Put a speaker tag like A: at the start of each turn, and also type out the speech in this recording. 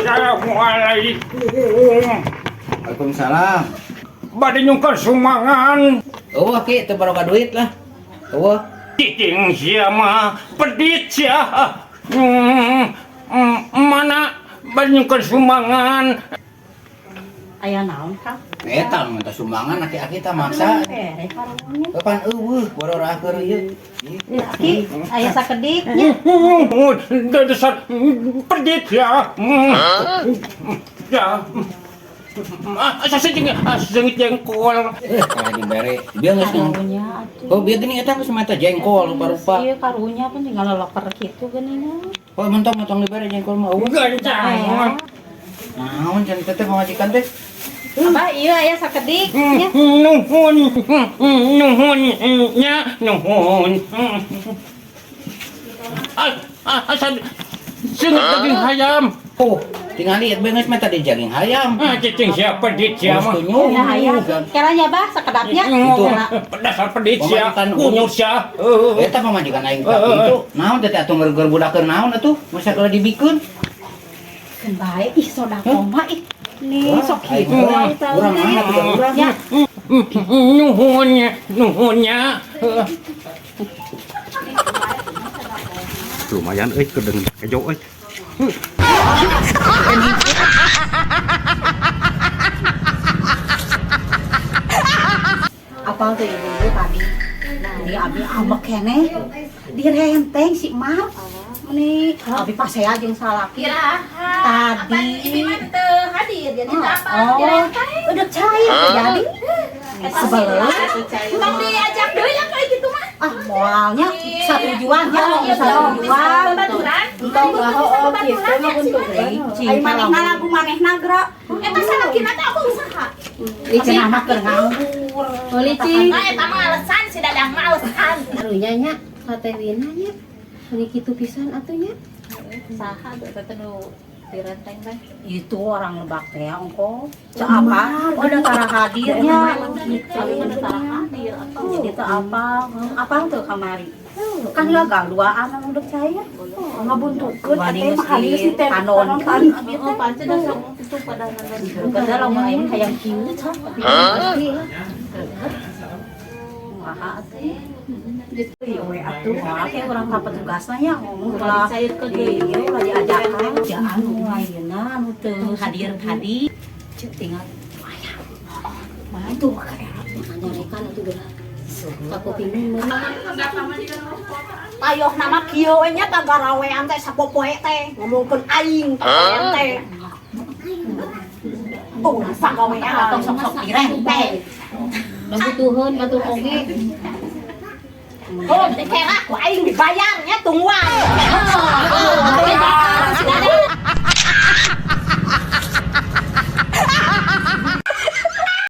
A: Assalamualaikum.
B: Waalaikumsalam.
A: Bade nyungkan sumangan.
B: Eueuh ki teu baroga duit lah. Eueuh.
A: Cicing siapa pedit sia. Mana bade nyungkan sumangan.
C: Aya naon Kang?
B: Eta mah sumbangan aki-aki teh maksa. Kapan eueuh borora keur ieu.
C: Ki aya sakedik nya.
A: Dasar pedit ya. Ya. Asa sengit jengkol.
B: Kalah dibere. Bieu geus
C: Karunya atuh.
B: Oh bieu geuning eta geus mata jengkol rupa-rupa.
C: Ieu karunya pun tinggal loker kitu geuningan.
B: Oh mentong dibere jengkol mah eueuh.
A: Gancang.
B: Naon can teh pamajikan teh?
C: Apa ieu aya sakedik nya.
A: Nuhun nya nuhun. Asa sengit daging ayam.
B: Oh, tinggal lihat beungeus mah tadi jaging hayam.
A: Cicing siapa pedit sia mah.
C: Ya aya. Karanya bah sakedapnya.
A: Dasar pedit sia. Kunyur sia.
B: Eta pamajikan aing tapi itu naon teh atuh ngeur budakeun naon atuh masa kalau dibikeun.
C: Keun bae ih sodako mah ih. Nih sok kitu
B: Urang mana tuh urang.
C: nya.
A: Nuhunnya. Lumayan kedeng kejo euy.
C: Apal tuh ibu tadi. Ini abi ambek keneh. Direnteng si Mar. Ini abi pasea jeung salaki. Tadi
D: hadir jadi apa?
C: udah cair jadi. Sebelah.
D: Tong diajak deui nya kayak gitu mah.
C: Ah, moalnya satu juan ya, satu juan.
D: Baturan.
C: Entong oh kitu mah untuk
D: Ayo manehna lagu manehna geura. Eta salakina teh aku usaha.
C: cenah mah keur nganggur.
D: Licin. Eta mah alasan si dadang mah alasan.
E: Harunya nya katewina nya ini kitu pisan atunya
D: Saha tuh teh nu direnteng teh.
C: Itu orang lebak teh engko. Cek apa? Udah tara hadirnya.
D: Tapi mana tara hadir atau
C: Itu apa? Apa tuh kamari? Kan gagal duaan anu udah cair. Ngabuntukeun atuh mah hadir si teh panon kan.
D: gitu pancen da sok itu pada nonton.
C: Kada lamun aing hayang kieu tah. Maha atuh. Gitu we atuh ake urang ka petugasna nya ngomong ulah
D: Cair ke
C: ieu ulah diajakan jaan ayeuna anu teu hadir tadi. Cek tinggal aya. Mah itu kayak
E: nyarekan atuh geura kakuping mah
D: Tayoh nama kieu we nya tagarawean teh sapopoe teh ngomongkeun aing teh. Oh, sagawean
C: atau sok-sok direnteng.
E: babutuheun batur oge
D: Oh, dikira aku aing dibayarnya tungguan.